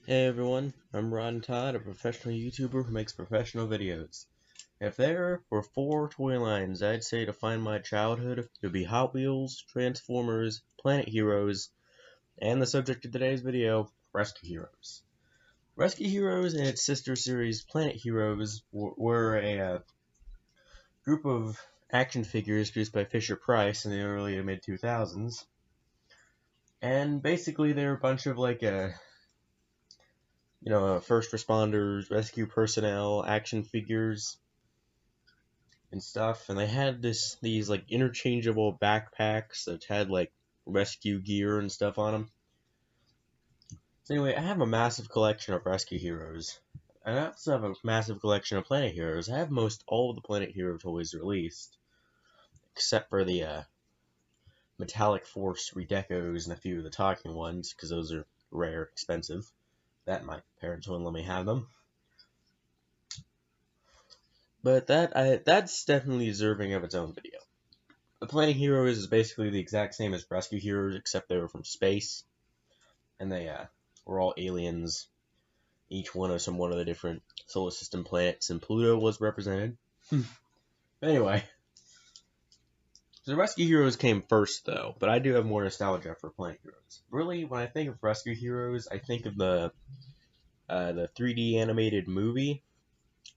Hey everyone, I'm Ron Todd, a professional YouTuber who makes professional videos. If there were 4 toy lines I'd say define my childhood, it would be Hot Wheels, Transformers, Planet Heroes, and the subject of today's video, Rescue Heroes. Rescue Heroes and its sister series, Planet Heroes, were a group of action figures produced by Fisher-Price in the early to mid-2000s. And basically they were a bunch of first responders, rescue personnel, action figures, and stuff. And they had these like interchangeable backpacks that had like rescue gear and stuff on them. So anyway, I have a massive collection of Rescue Heroes. And I also have a massive collection of Planet Heroes. I have most all of the Planet Hero toys released, except for the Metallic Force Redecos and a few of the talking ones, because those are rare, expensive. That my parents wouldn't let me have them. But that's definitely deserving of its own video. The Planet Heroes is basically the exact same as Rescue Heroes, except they were from space, and they were all aliens. Each one of one of the different solar system planets, and Pluto was represented. Anyway, so the Rescue Heroes came first, though, but I do have more nostalgia for Planet Heroes. Really, when I think of Rescue Heroes, I think of the 3D animated movie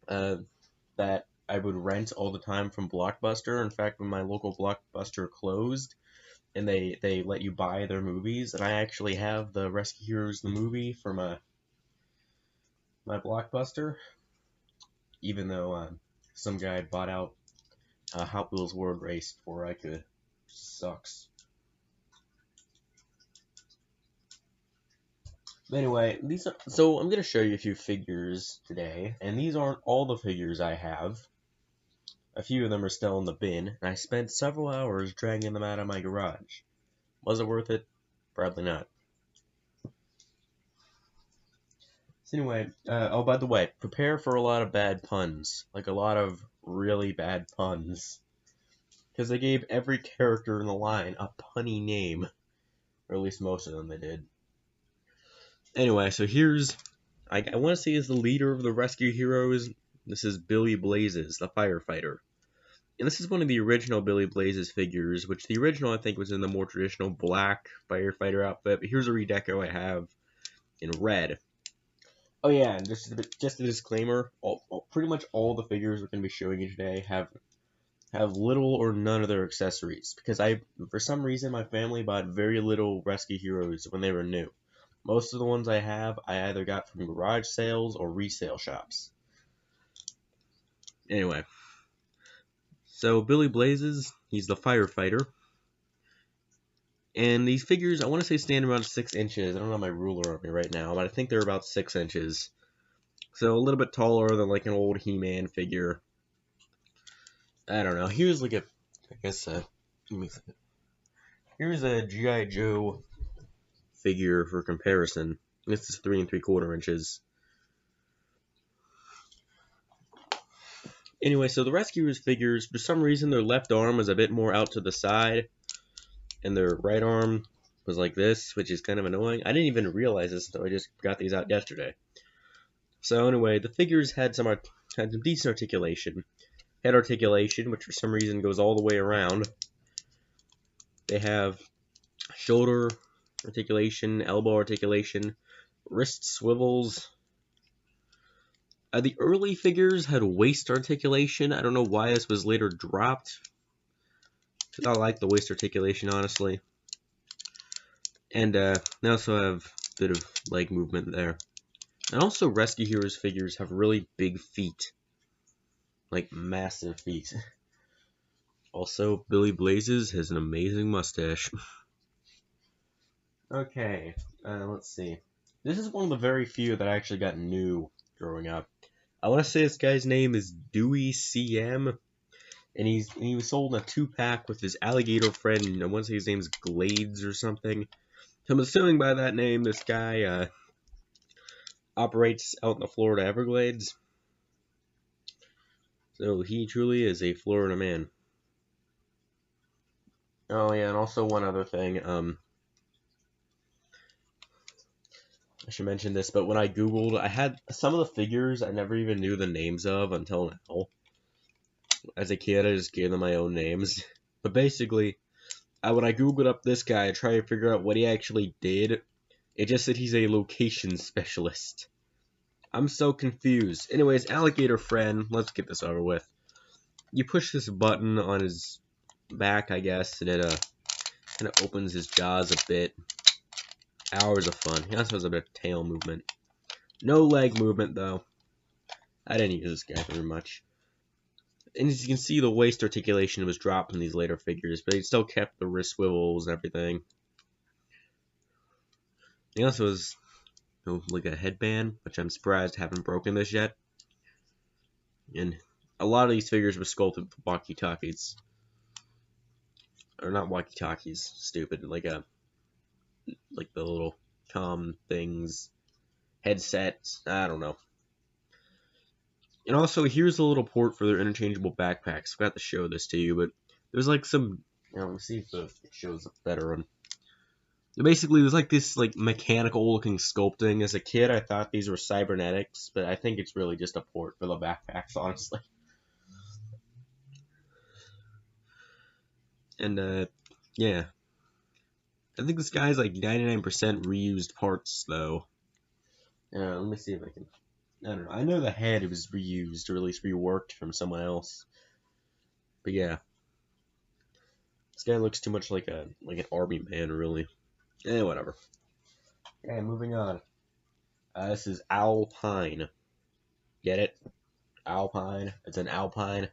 that I would rent all the time from Blockbuster. In fact, when my local Blockbuster closed, and they let you buy their movies, and I actually have the Rescue Heroes the movie from my Blockbuster, even though some guy bought out Hot Wheels World Race before I could. Sucks. Anyway, so I'm gonna show you a few figures today, and these aren't all the figures I have. A few of them are still in the bin, and I spent several hours dragging them out of my garage. Was it worth it? Probably not. So anyway, oh, by the way, prepare for a lot of bad puns. Like a lot of really bad puns. Because they gave every character in the line a punny name. Or at least most of them they did. Anyway, so here's... I want to say is the leader of the Rescue Heroes. This is Billy Blazes, the firefighter. And this is one of the original Billy Blazes figures, which the original I think was in the more traditional black firefighter outfit. But here's a redeco I have in red. Oh yeah, and just a disclaimer: pretty much all the figures we're going to be showing you today have little or none of their accessories, because for some reason my family bought very little Rescue Heroes when they were new. Most of the ones I have I either got from garage sales or resale shops. Anyway, so Billy Blazes, he's the firefighter. And these figures, I want to say stand around 6 inches. I don't have my ruler on me right now, but I think they're about 6 inches. So a little bit taller than like an old He-Man figure. I don't know. Here's like here's a G.I. Joe figure for comparison. This is 3 3/4 inches. Anyway, so the Rescuers figures, for some reason, their left arm was a bit more out to the side, and their right arm was like this, which is kind of annoying. I didn't even realize this until I just got these out yesterday. So anyway, the figures had some decent articulation. Head articulation, which for some reason goes all the way around. They have shoulder articulation, elbow articulation, wrist swivels. The early figures had waist articulation. I don't know why this was later dropped. I like the waist articulation, honestly. And they also have a bit of leg movement there. And also Rescue Heroes figures have really big feet. Like massive feet. Also, Billy Blazes has an amazing mustache. Okay, let's see. This is one of the very few that I actually got new growing up. I want to say this guy's name is Dewey CM, and he was sold in a 2-pack with his alligator friend, and I want to say his name's Glades or something. So I'm assuming by that name this guy operates out in the Florida Everglades. So he truly is a Florida man. Oh yeah, and also one other thing. I should mention this, but when I googled, I had some of the figures I never even knew the names of until now. As a kid, I just gave them my own names. But basically, when I googled up this guy, I tried to figure out what he actually did. It just said he's a location specialist. I'm so confused. Anyways, alligator friend, let's get this over with. You push this button on his back, I guess, and it kind of opens his jaws a bit. Hours of fun. He also has a bit of tail movement. No leg movement, though. I didn't use this guy very much. And as you can see, the waist articulation was dropped in these later figures, but he still kept the wrist swivels and everything. He also has like a headband, which I'm surprised haven't broken this yet. And a lot of these figures were sculpted with walkie-talkies. Or not walkie-talkies, stupid. Like the little comm things, headsets, I don't know. And also, here's a little port for their interchangeable backpacks. Forgot to show this to you, but there's like some, let's see if it shows up better on. Basically, there's like this like mechanical looking sculpting. As a kid, I thought these were cybernetics, but I think it's really just a port for the backpacks, honestly. And yeah. I think this guy's like 99% reused parts, though. Let me see if I can. I don't know. I know the head was reused, or at least reworked from someone else. But yeah, this guy looks too much like an army man, really. Whatever. Okay, moving on. This is Alpine. Get it? Alpine. It's an Alpine.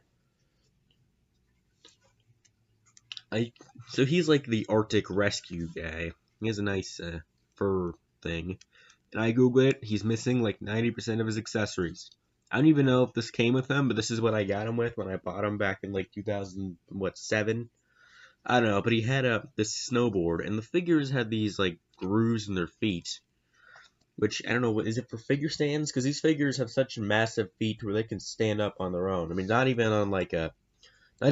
So he's like the Arctic rescue guy. He has a nice fur thing. And I googled it. He's missing like 90% of his accessories. I don't even know if this came with him, but this is what I got him with when I bought him back in like 2007. I don't know, but he had this snowboard, and the figures had these like grooves in their feet. Which, I don't know, is it for figure stands? Because these figures have such massive feet where they can stand up on their own. I mean, not even on not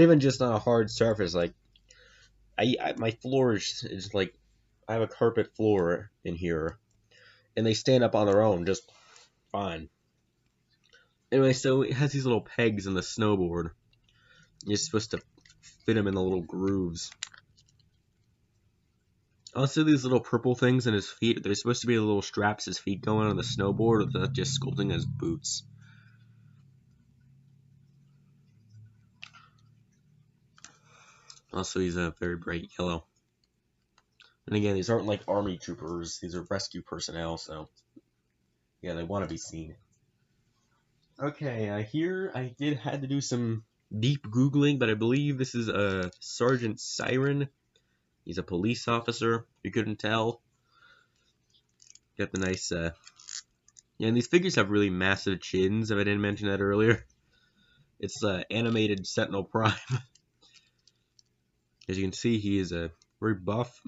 even just on a hard surface. Like, my floor is like, I have a carpet floor in here, and they stand up on their own just fine. Anyway, so it has these little pegs in the snowboard. You're supposed to fit them in the little grooves. Also, these little purple things in his feet, they're supposed to be the little straps his feet go on the snowboard, or they're just sculpting his boots. Also, he's a very bright yellow. And again, these aren't like army troopers, these are rescue personnel, so yeah, they want to be seen. Okay, here I had to do some deep Googling, but I believe this is a Sergeant Siren. He's a police officer, if you couldn't tell. Got the nice, yeah, and these figures have really massive chins, if I didn't mention that earlier. It's animated Sentinel Prime. As you can see, he is very buff.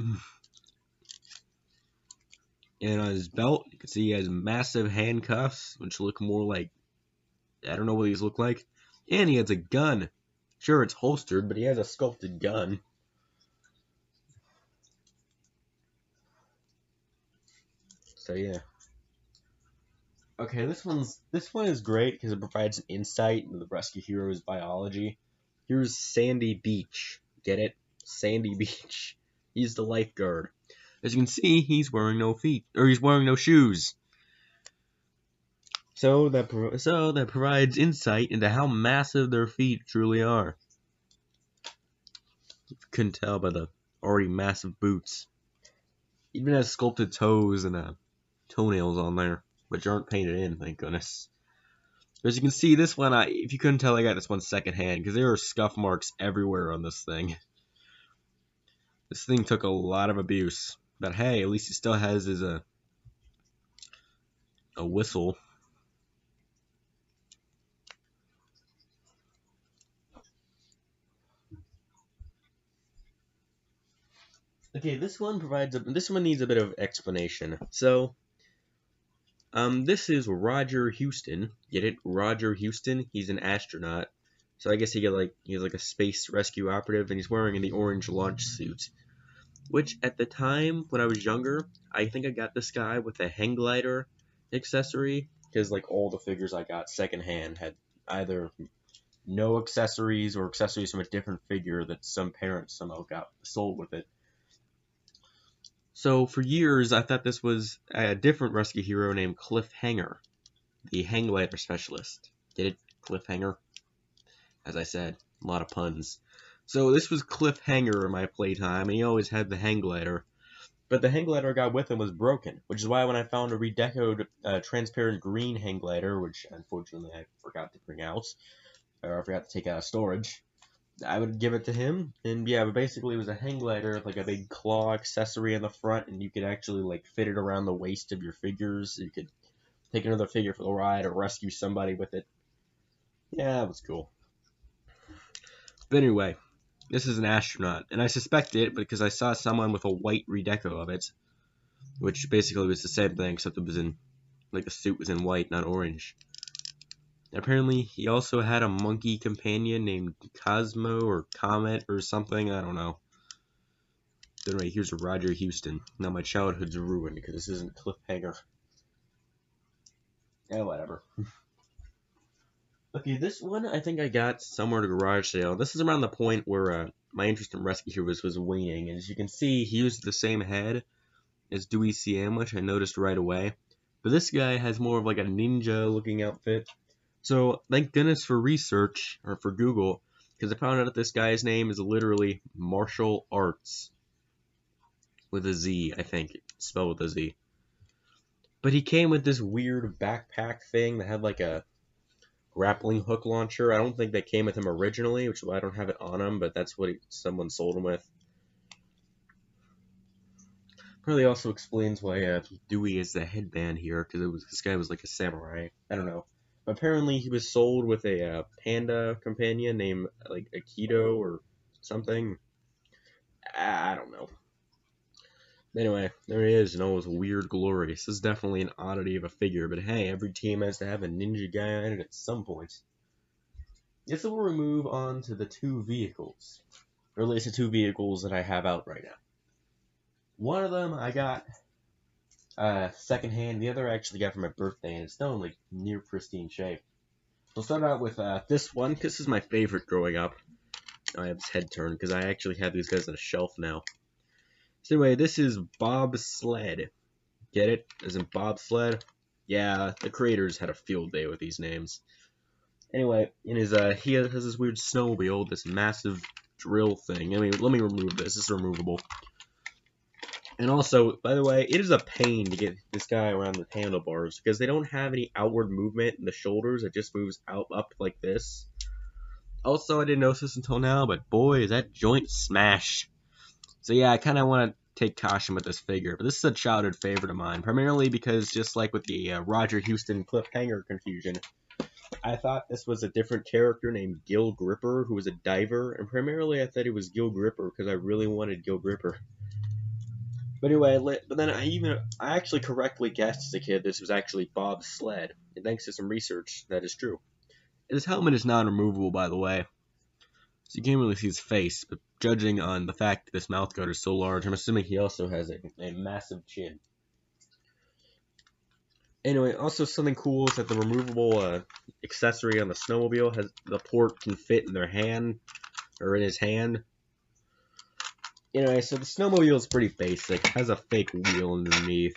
And on his belt, you can see he has massive handcuffs, which look more like, I don't know what these look like. And he has a gun. Sure, it's holstered, but he has a sculpted gun. So yeah. Okay, this one is great because it provides an insight into the rescue hero's biology. Here's Sandy Beach. Get it? Sandy Beach. He's the lifeguard. As you can see, he's wearing no feet, or he's wearing no shoes. So that provides insight into how massive their feet truly are. You couldn't tell by the already massive boots. Even has sculpted toes and toenails on there, which aren't painted in, thank goodness. As you can see, this one, if you couldn't tell, I got this one secondhand, because there are scuff marks everywhere on this thing. This thing took a lot of abuse. But hey, at least he still has his a whistle. Okay, this one needs a bit of explanation. So, this is Roger Houston. Get it? Roger Houston. He's an astronaut. So I guess he's like a space rescue operative, and he's wearing the orange launch suit. which at the time when I was younger, I think I got this guy with a hang glider accessory, because like all the figures I got secondhand had either no accessories or accessories from a different figure that some parents somehow got sold with it. So for years, I thought this was a different rescue hero named Cliffhanger, the hang glider specialist. Get it? Cliffhanger? As I said, a lot of puns. So this was Cliffhanger in my playtime, and he always had the hang glider. But the hang glider I got with him was broken, which is why when I found a redecoed transparent green hang glider, which unfortunately I forgot to bring out, or I forgot to take out of storage, I would give it to him. And yeah, but basically it was a hang glider with like a big claw accessory in the front, and you could actually like fit it around the waist of your figures. You could take another figure for the ride or rescue somebody with it. Yeah, that was cool. But anyway, this is an astronaut, and I suspect it because I saw someone with a white redeco of it, which basically was the same thing except it was in like the suit was in white, not orange. Apparently, he also had a monkey companion named Cosmo or Comet or something. I don't know. Anyway, here's Roger Houston. Now my childhood's ruined because this isn't Cliffhanger. Yeah, whatever. Okay, this one I think I got somewhere at a garage sale. This is around the point where my interest in Rescue Heroes was waning. And as you can see, he used the same head as Dewey CM, which I noticed right away. But this guy has more of like a ninja looking outfit. So thank goodness for research, or for Google, because I found out that this guy's name is literally Martial Arts. With a Z, I think. Spelled with a Z. But he came with this weird backpack thing that had like a grappling hook launcher. I don't think that came with him originally, which is why I don't have it on him, but that's what someone sold him with. Probably also explains why Dewey is the headband here, because this guy was like a samurai. I don't know. Apparently, he was sold with a panda companion named like Aikido or something. I don't know. Anyway, there he is in all his weird glory. This is definitely an oddity of a figure, but hey, every team has to have a ninja guy in it at some point. Yes, so we'll move on to the two vehicles. Or at least the two vehicles that I have out right now. One of them I got secondhand. The other I actually got for my birthday, and it's still in like near pristine shape. We'll start out with this one, because this is my favorite growing up. I have his head turned, because I actually have these guys on a shelf now. So anyway, this is Bob Sled. Get it? As in bobsled? Yeah, the creators had a field day with these names. Anyway, in his he has this weird snowmobile, this massive drill thing. I mean, let me remove this. This is removable. And also, by the way, it is a pain to get this guy around the handlebars because they don't have any outward movement in the shoulders. It just moves out up like this. Also, I didn't notice this until now, but boy, is that joint smashed. So yeah, I kind of want to take caution with this figure, but this is a childhood favorite of mine, primarily because just like with the Roger Houston Cliffhanger confusion, I thought this was a different character named Gil Gripper, who was a diver, and primarily I thought it was Gil Gripper because I really wanted Gil Gripper. But anyway, but then I actually correctly guessed as a kid this was actually Bob Sled, and thanks to some research, that is true. His helmet is non-removable, by the way, so you can't really see his face, but judging on the fact that this mouth guard is so large, I'm assuming he also has a massive chin. Anyway, also something cool is that the removable accessory on the snowmobile has the port can fit in their hand, or in his hand. Anyway, so the snowmobile is pretty basic. It has a fake wheel underneath.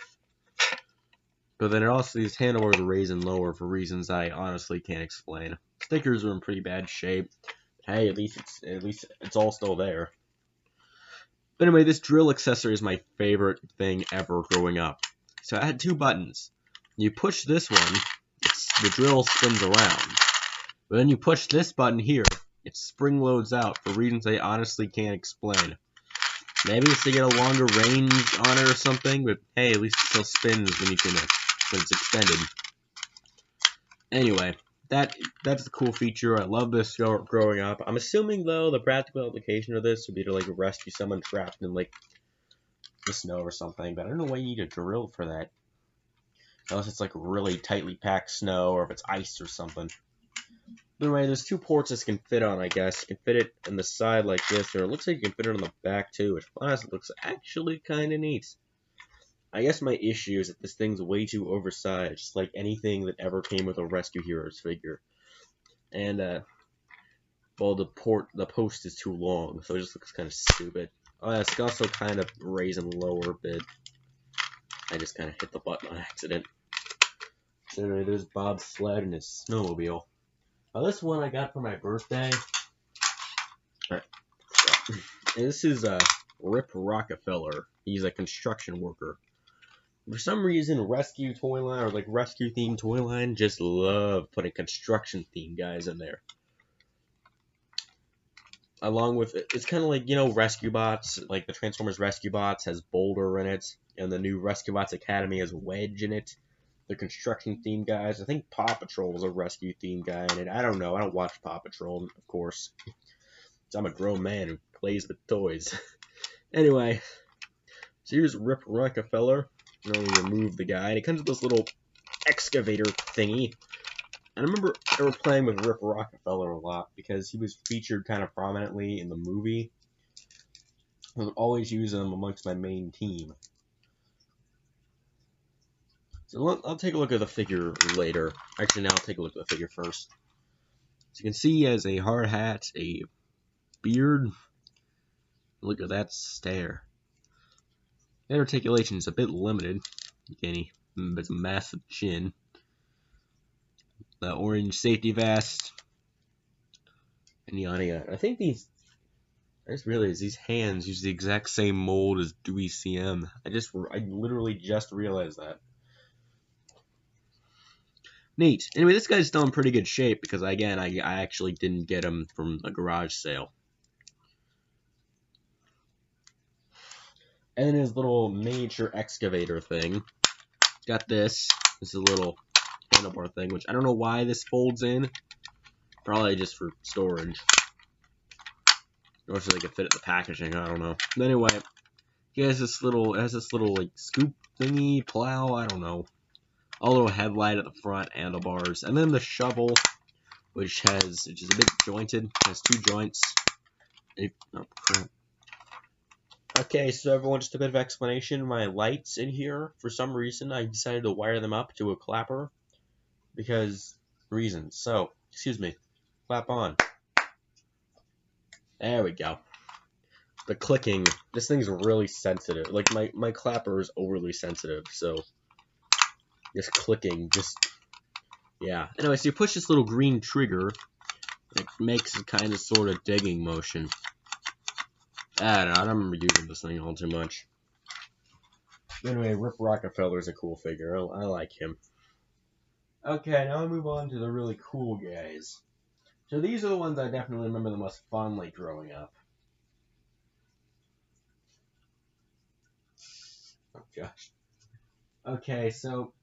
But then it also, these handlebars are raised and lower for reasons I honestly can't explain. Stickers are in pretty bad shape. Hey, at least it's all still there. But anyway, this drill accessory is my favorite thing ever growing up. So I had two buttons. You push this one, the drill spins around. But then you push this button here, it spring loads out for reasons I honestly can't explain. Maybe it's to get a longer range on it or something, but hey, at least it still spins when it's extended. Anyway, that's a cool feature. I love this growing up. I'm assuming though the practical application of this would be to like rescue someone trapped in like the snow or something, but I don't know why you need a drill for that. Unless it's like really tightly packed snow or if it's ice or something. But anyway, there's 2 ports this can fit on, I guess. You can fit it in the side like this, or it looks like you can fit it on the back too, which honestly looks actually kind of neat. I guess my issue is that this thing's way too oversized, just like anything that ever came with a Rescue Heroes figure. And, well, the post is too long, so it just looks kind of stupid. Oh, yeah, it's also kind of raise and lower a bit. I just kind of hit the button on accident. So anyway, there's Bob's sled and his snowmobile. Now, this one I got for my birthday. Alright. And this is Rip Rockefeller. He's a construction worker. For some reason, Rescue Toyline, or like Rescue themed Toyline, just love putting construction themed guys in there. Along with, it's kind of like, you know, Rescue Bots, like the Transformers Rescue Bots has Boulder in it, and the new Rescue Bots Academy has Wedge in it. The construction themed guys, I think Paw Patrol is a rescue themed guy in it. I don't know, I don't watch Paw Patrol, of course. So I'm a grown man who plays with toys. Anyway, so here's Rip Rockefeller. You know, we remove the guy, and he comes with this little excavator thingy. And I remember ever playing with Rip Rockefeller a lot because he was featured kind of prominently in the movie. I would always use him amongst my main team. So I'll take a look at the figure later. Actually, now I'll take a look at the figure first. So you can see he has a hard hat, a beard. Look at that stare. The articulation is a bit limited. Again, it's a massive chin. The orange safety vest. And yada yada. I think I just realized these hands use the exact same mold as Dewey CM. I literally just realized that. Neat. Anyway, this guy's still in pretty good shape because, again, I actually didn't get him from a garage sale. And then his little miniature excavator thing. Got this. This is a little handlebar thing, which I don't know why this folds in. Probably just for storage. Or so they could fit it in the packaging, I don't know. But anyway, he has this little, like scoop thingy, plow, I don't know. A little headlight at the front, handlebars, and then the shovel, which is a bit jointed, has 2 joints. Oh crap. Okay, so everyone, just a bit of explanation. My lights in here, for some reason, I decided to wire them up to a clapper. Because reasons. So, excuse me. Clap on. There we go. The clicking, this thing's really sensitive. Like, my clapper is overly sensitive, so this clicking yeah. Anyway, so you push this little green trigger, it makes a kind of sort of digging motion. I don't remember using this thing all too much. Anyway, Rip Rockefeller is a cool figure. I like him. Okay, now I move on to the really cool guys. So these are the ones I definitely remember the most fondly growing up. Oh gosh. Okay, so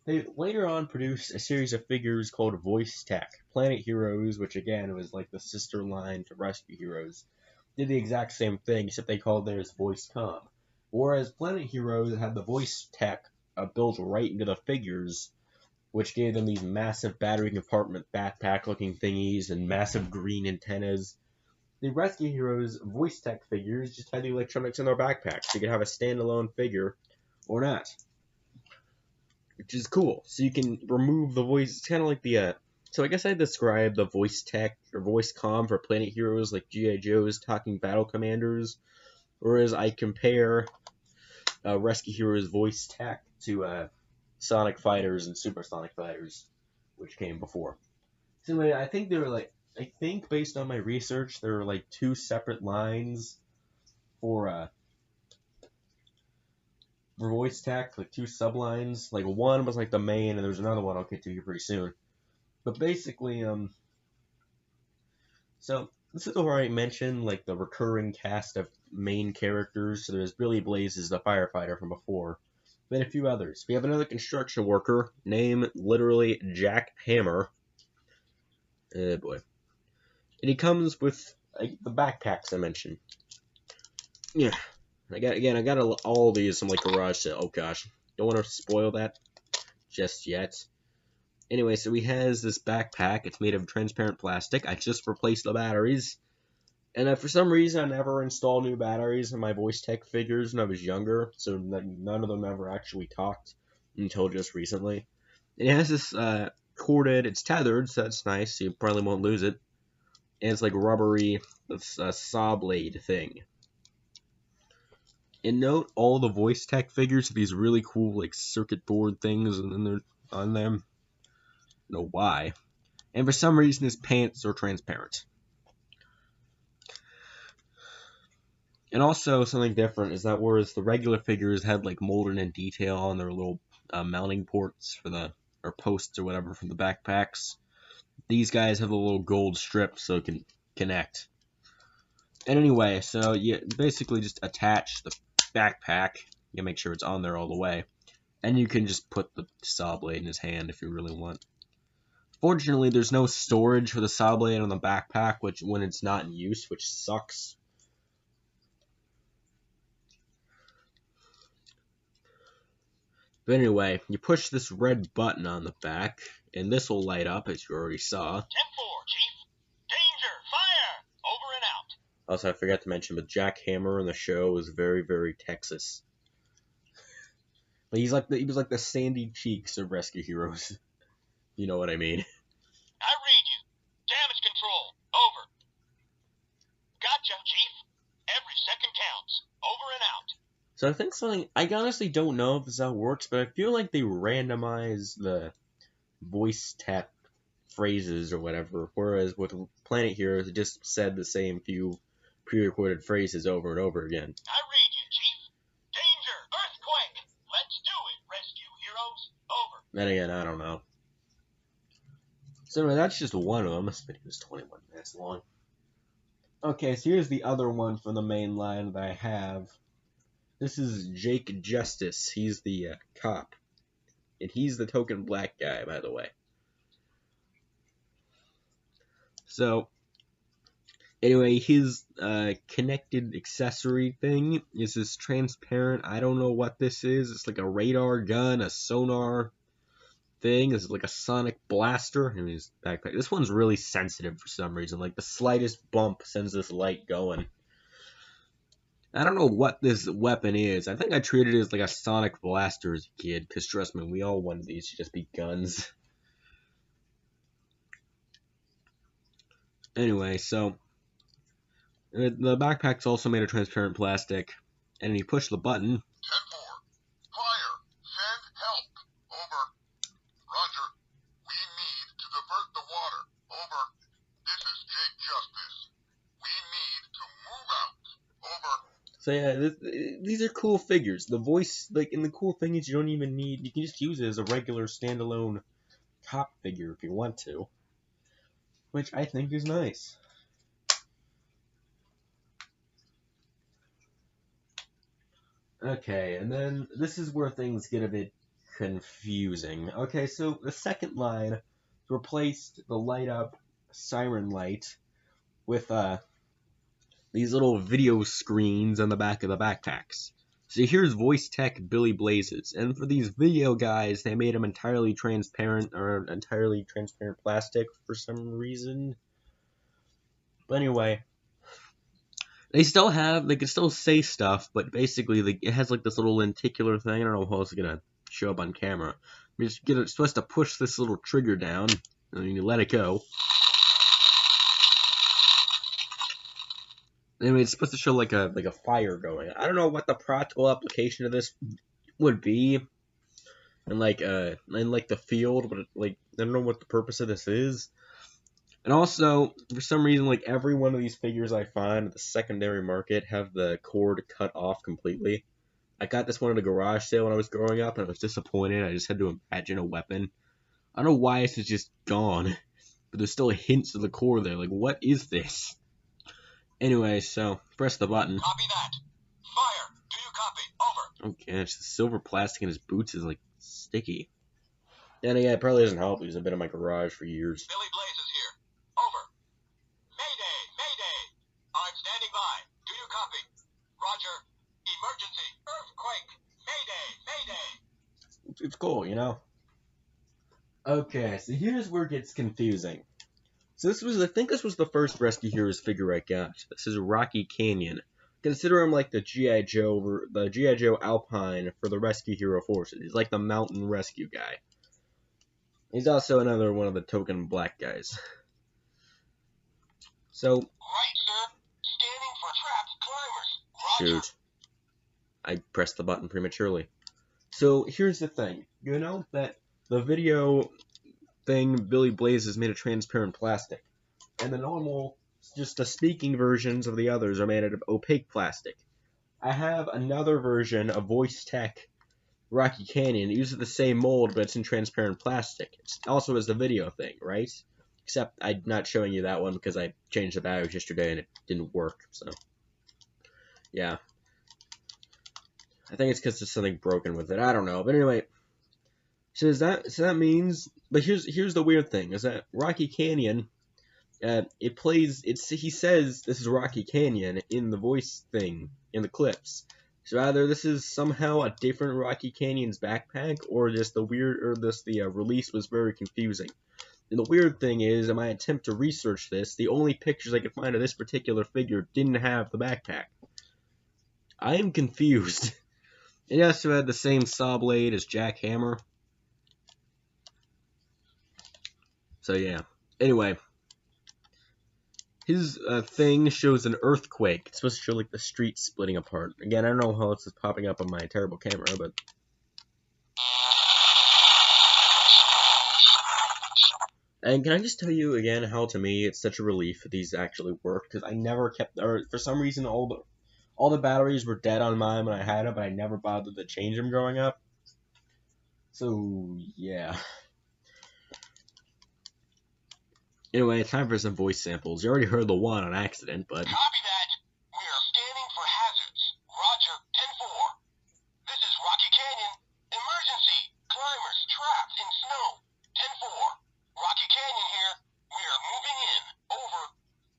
they later on produced a series of figures called Voice Tech. Planet Heroes, which again was like the sister line to Rescue Heroes, did the exact same thing, except they called theirs Voice Com. Whereas Planet Heroes had the Voice Tech built right into the figures, which gave them these massive battery compartment backpack-looking thingies and massive green antennas. The Rescue Heroes Voice Tech figures just had the electronics in their backpacks, so you could have a standalone figure or not. Which is cool. So you can remove the voice. It's kind of like the, so I guess I'd describe the Voice Tech or Voice Com for Planet Heroes like G.I. Joe's Talking Battle Commanders, whereas I compare Rescue Heroes Voice Tech to Sonic Fighters and Supersonic Fighters, which came before. So anyway, I think based on my research, there are like 2 separate lines for Voice Tech, like 2 sublines. Like one was like the main, and there's another one I'll get to here pretty soon. But basically, so this is where I mentioned like the recurring cast of main characters. So there's Billy Blazes, the firefighter from before. Then a few others. We have another construction worker, named literally Jack Hammer. Oh boy. And he comes with the backpacks I mentioned. Yeah. I got all these from like garage sale. Oh gosh. Don't want to spoil that just yet. Anyway, so he has this backpack. It's made of transparent plastic. I just replaced the batteries. And for some reason, I never installed new batteries in my voice tech figures when I was younger, so none of them ever actually talked until just recently. And it has this corded, it's tethered, so that's nice, so you probably won't lose it. And it's like rubbery, saw blade thing. And note, all the voice tech figures have these really cool like circuit board things, and then they're on them. I don't know why. And for some reason, his pants are transparent. And also, something different is that whereas the regular figures had like molded in detail on their little mounting ports for the, or posts or whatever for the backpacks, these guys have a little gold strip so it can connect. And anyway, so you basically just attach the backpack, you make sure it's on there all the way, and you can just put the saw blade in his hand if you really want. Fortunately, there's no storage for the saw blade on the backpack, which when it's not in use, which sucks. But anyway, you push this red button on the back, and this will light up, as you already saw. 10-4, Chief. Danger! Fire! Over and out. Also, I forgot to mention, but Jack Hammer in the show was very, very Texas. But he was like the Sandy Cheeks of Rescue Heroes. You know what I mean. I read you. Damage control. Over. Gotcha, Chief. Every second counts. Over and out. So I think something, I honestly don't know if this how it works, but I feel like they randomize the voice tech phrases or whatever, whereas with Planet Heroes, it just said the same few pre-recorded phrases over and over again. I read you, Chief. Danger! Earthquake! Let's do it, Rescue Heroes. Over. Then again, I don't know. So anyway, that's just one of them. This video is 21 minutes long. Okay, so here's the other one from the main line that I have. This is Jake Justice. He's the cop. And he's the token black guy, by the way. So, anyway, his connected accessory thing is this transparent, I don't know what this is. It's like a radar gun, a sonar thing. It's like a sonic blaster in his backpack. This one's really sensitive for some reason. Like, the slightest bump sends this light going. I don't know what this weapon is. I think I treated it as like a sonic blaster as a kid, because trust me, we all wanted these to just be guns. Anyway, so the backpack's also made of transparent plastic, and you push the button. 10-4. Fire. Send help. Over. Roger. We need to divert the water. Over. This is Jake Justice. We need to move out. Over. So yeah, these are cool figures. The voice, like, and the cool thing is you don't even need, you can just use it as a regular standalone cop figure if you want to. Which I think is nice. Okay, and then this is where things get a bit confusing. Okay, so the second line replaced the light up siren light with these little video screens on the back of the backpacks. So here's voice tech Billy Blazes, and for these video guys, they made them entirely transparent or entirely transparent plastic for some reason. But anyway, they can still say stuff, but basically it has like this little lenticular thing. I don't know how it's gonna show up on camera. You're supposed to push this little trigger down, and then you let it go. Anyway, it's supposed to show like a fire going. I don't know what the practical application of this would be, in the field, but like I don't know what the purpose of this is. And also, for some reason, like every one of these figures I find at the secondary market have the cord cut off completely. I got this one at a garage sale when I was growing up, and I was disappointed. I just had to imagine a weapon. I don't know why this is just gone, but there's still hints of the cord there. Like, what is this? Anyway, so press the button. Copy that. Fire. Do you copy? Over. Okay, it's the silver plastic in his boots is like sticky. And yeah, it probably doesn't help. He's been in my garage for years. Billy Blaze is here. Over. Mayday. Mayday. I'm standing by. Do you copy? Roger. Emergency. Earthquake. Mayday. Mayday. It's cool, you know. Okay, so here's where it gets confusing. So I think this was the first Rescue Heroes figure I got. This is Rocky Canyon. Consider him like the G.I. Joe Alpine for the Rescue Hero forces. He's like the mountain rescue guy. He's also another one of the token black guys. So, Right, sir. Scanning for trapped climbers. Roger. shoot, I pressed the button prematurely. So here's the thing. You know that the video thing Billy Blaze is made of transparent plastic, and the normal, just the speaking versions of the others are made out of opaque plastic. I have another version of Voice Tech Rocky Canyon. It uses the same mold, but it's in transparent plastic. It also has the video thing, right? Except I'm not showing you that one because I changed the batteries yesterday and it didn't work. So, yeah. I think it's because there's something broken with it. I don't know. But anyway, so that means. But here's the weird thing: is that Rocky Canyon, it plays. He says this is Rocky Canyon in the voice thing in the clips. So either this is somehow a different Rocky Canyon's backpack, or just the release was very confusing. And the weird thing is, in my attempt to research this, the only pictures I could find of this particular figure didn't have the backpack. I am confused. It also had the same saw blade as Jack Hammer. So yeah. Anyway, his thing shows an earthquake. It's supposed to show like the street splitting apart. Again, I don't know how this is popping up on my terrible camera, but. And can I just tell you again how to me it's such a relief that these actually work, because I never kept, or for some reason all the batteries were dead on mine when I had them, but I never bothered to change them growing up. So yeah. Anyway, it's time for some voice samples. You already heard the one on accident, but. Copy that. We are scanning for hazards. Roger, 10-4. This is Rocky Canyon. Emergency. Climbers trapped in snow. 10-4. Rocky Canyon here. We are moving in. Over.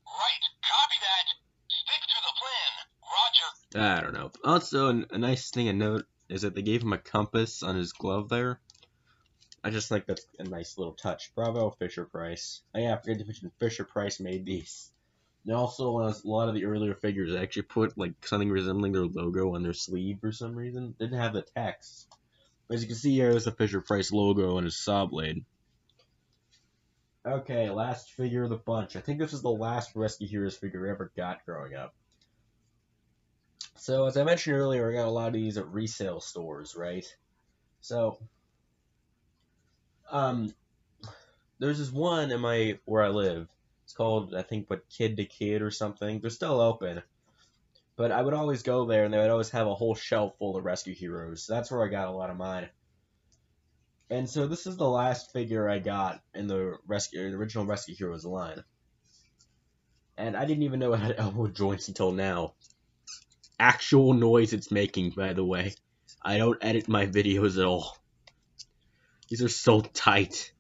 Right. Copy that. Stick to the plan. Roger. I don't know. Also, a nice thing to note is that they gave him a compass on his glove there. I just think that's a nice little touch. Bravo, Fisher-Price. Oh yeah, I forgot to mention Fisher-Price made these. And also, a lot of the earlier figures actually put like something resembling their logo on their sleeve for some reason. Didn't have the text. As you can see here, there's the Fisher-Price logo on his saw blade. Okay, last figure of the bunch. I think this is the last Rescue Heroes figure I ever got growing up. So, as I mentioned earlier, I got a lot of these at resale stores, right? So, there's this one in where I live. It's called, I think, Kid to Kid or something. They're still open. But I would always go there, and they would always have a whole shelf full of Rescue Heroes. So that's where I got a lot of mine. And so this is the last figure I got in the original Rescue Heroes line. And I didn't even know it had elbow joints until now. Actual noise it's making, by the way. I don't edit my videos at all. These are so tight.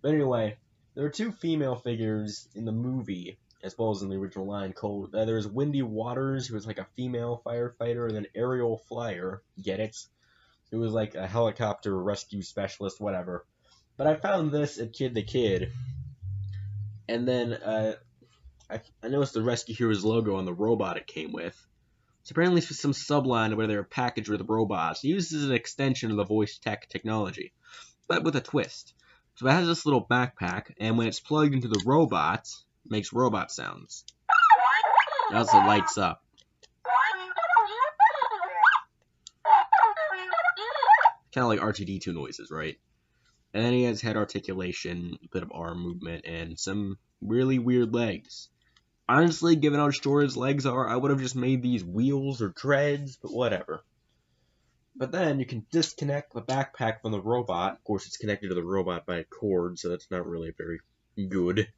But anyway, there are two female figures in the movie, as well as in the original line, called, there's Wendy Waters, who was like a female firefighter, and then Aerial Flyer, get it? Who was like a helicopter rescue specialist, whatever. But I found this at Kid the Kid, and then I noticed the Rescue Heroes logo on the robot it came with. So apparently it's some subline where they're packaged with robots. It uses an extension of the voice tech technology, but with a twist. So it has this little backpack, and when it's plugged into the robot, it makes robot sounds. It also lights up. Kind of like R2-D2 noises, right? And then he has head articulation, a bit of arm movement, and some really weird legs. Honestly, given how short his legs are, I would have just made these wheels or treads, but whatever. But then you can disconnect the backpack from the robot. Of course, it's connected to the robot by a cord, so that's not really very good.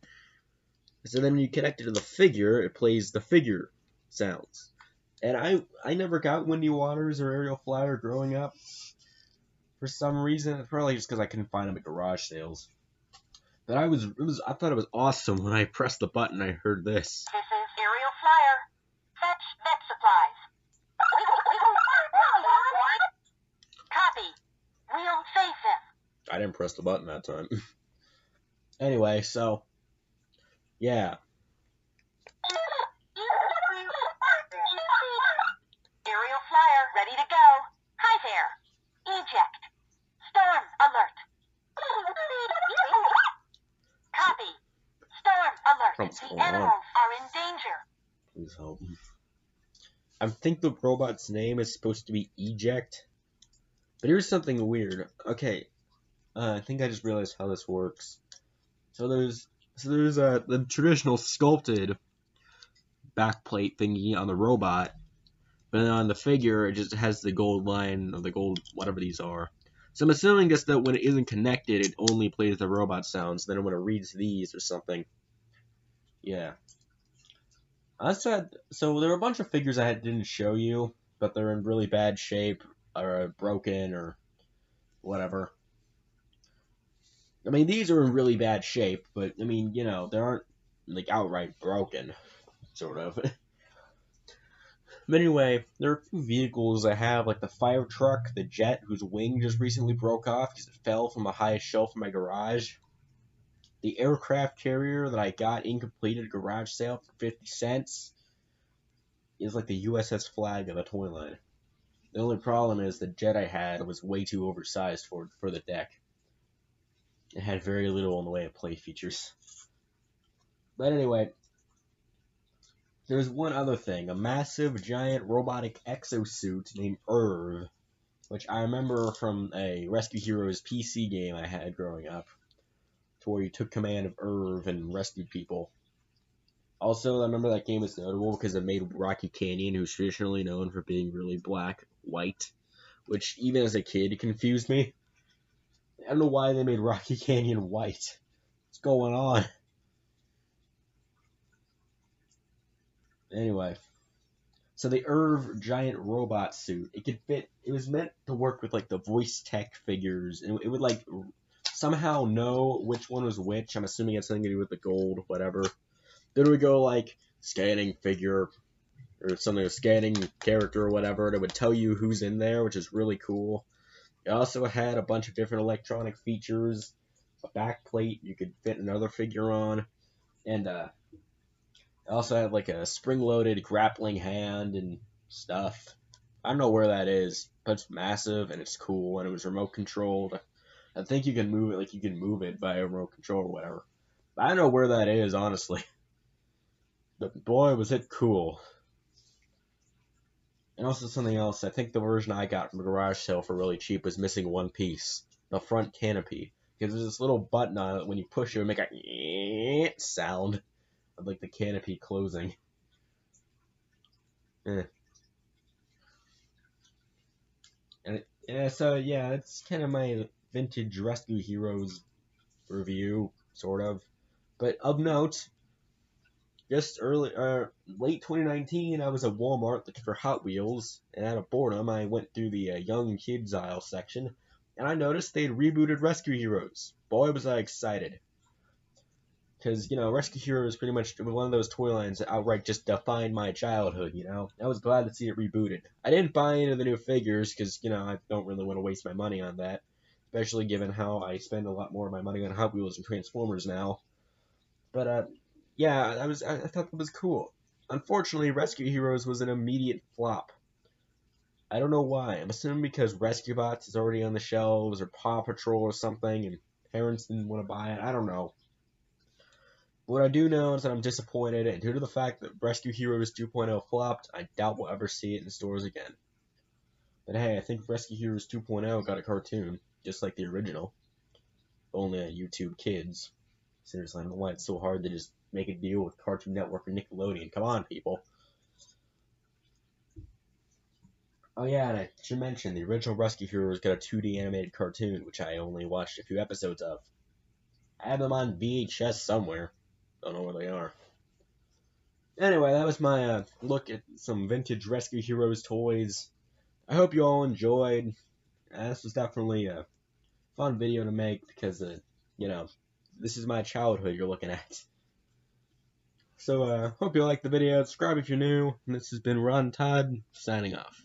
So then when you connect it to the figure, it plays the figure sounds. And I never got Wendy Waters or Aerial Flyer growing up. For some reason, probably just because I couldn't find them at garage sales. But I thought it was awesome when I pressed the button. I heard this. This is Aerial Flyer. Fetch vet supplies. Copy. We'll save them. I didn't press the button that time. Anyway, so, yeah. Aerial flyer ready to go. Hi there. Eject. Storm alert. Copy. Storm alert. What's The going on? animals are in danger. Please help. I think the robot's name is supposed to be Eject. But here's something weird. Okay, I think I just realized how this works. So there's the traditional sculpted backplate thingy on the robot, but then on the figure it just has the gold line of the gold whatever these are. So I'm assuming just that when it isn't connected, it only plays the robot sounds. Then when it reads these or something, yeah. I said so. There are a bunch of figures I didn't show you, but they're in really bad shape or broken or whatever. I mean, these are in really bad shape, but I mean, you know, they aren't like outright broken, sort of. But anyway, there are a few vehicles I have, like the fire truck, the jet, whose wing just recently broke off because it fell from the highest shelf in my garage. The aircraft carrier that I got incomplete at a garage sale for 50 cents is like the USS Flag of the toy line. The only problem is the jet I had was way too oversized for the deck. It had very little in the way of play features. But anyway, there's one other thing, a massive giant robotic exosuit named Irv, which I remember from a Rescue Heroes PC game I had growing up, to where you took command of Irv and rescued people. Also, I remember that game was notable because it made Rocky Canyon, who's traditionally known for being really black, white, which even as a kid confused me. I don't know why they made Rocky Canyon white. What's going on? Anyway, so the Irv giant robot suit, it could fit. It was meant to work with like the voice tech figures, and it would like somehow know which one was which. I'm assuming it had something to do with the gold, whatever. Then we go like scanning figure or something, a scanning character or whatever, and it would tell you who's in there, which is really cool. It also had a bunch of different electronic features, a back plate you could fit another figure on, and it also had like a spring-loaded grappling hand and stuff. I don't know where that is, but it's massive and it's cool, and it was remote controlled. I think you can move it, like you can move it by a remote control or whatever. But I don't know where that is, honestly. But boy, was it cool. And also something else, I think the version I got from a garage sale for really cheap was missing one piece, the front canopy. Because there's this little button on it, when you push it, it would make a sound of like the canopy closing. And so yeah, that's kind of my vintage Rescue Heroes review, sort of. But of note, just late 2019, I was at Walmart looking for Hot Wheels, and out of boredom, I went through the young kids aisle section, and I noticed they'd rebooted Rescue Heroes. Boy, was I excited. Because, you know, Rescue Heroes pretty much one of those toy lines that outright just defined my childhood, you know? I was glad to see it rebooted. I didn't buy into the new figures, because, you know, I don't really want to waste my money on that. Especially given how I spend a lot more of my money on Hot Wheels and Transformers now. But, yeah, I thought that was cool. Unfortunately, Rescue Heroes was an immediate flop. I don't know why. I'm assuming because Rescue Bots is already on the shelves, or Paw Patrol or something, and parents didn't want to buy it. I don't know. What I do know is that I'm disappointed, and due to the fact that Rescue Heroes 2.0 flopped, I doubt we'll ever see it in stores again. But hey, I think Rescue Heroes 2.0 got a cartoon, just like the original. Only on YouTube Kids. Seriously, I don't know why it's so hard to just make a deal with Cartoon Network and Nickelodeon. Come on, people. Oh yeah, and I should mention, the original Rescue Heroes got a 2D animated cartoon, which I only watched a few episodes of. I have them on VHS somewhere. Don't know where they are. Anyway, that was my look at some vintage Rescue Heroes toys. I hope you all enjoyed. This was definitely a fun video to make because, you know, this is my childhood you're looking at. So, hope you liked the video. Subscribe if you're new. And this has been Ron Todd, signing off.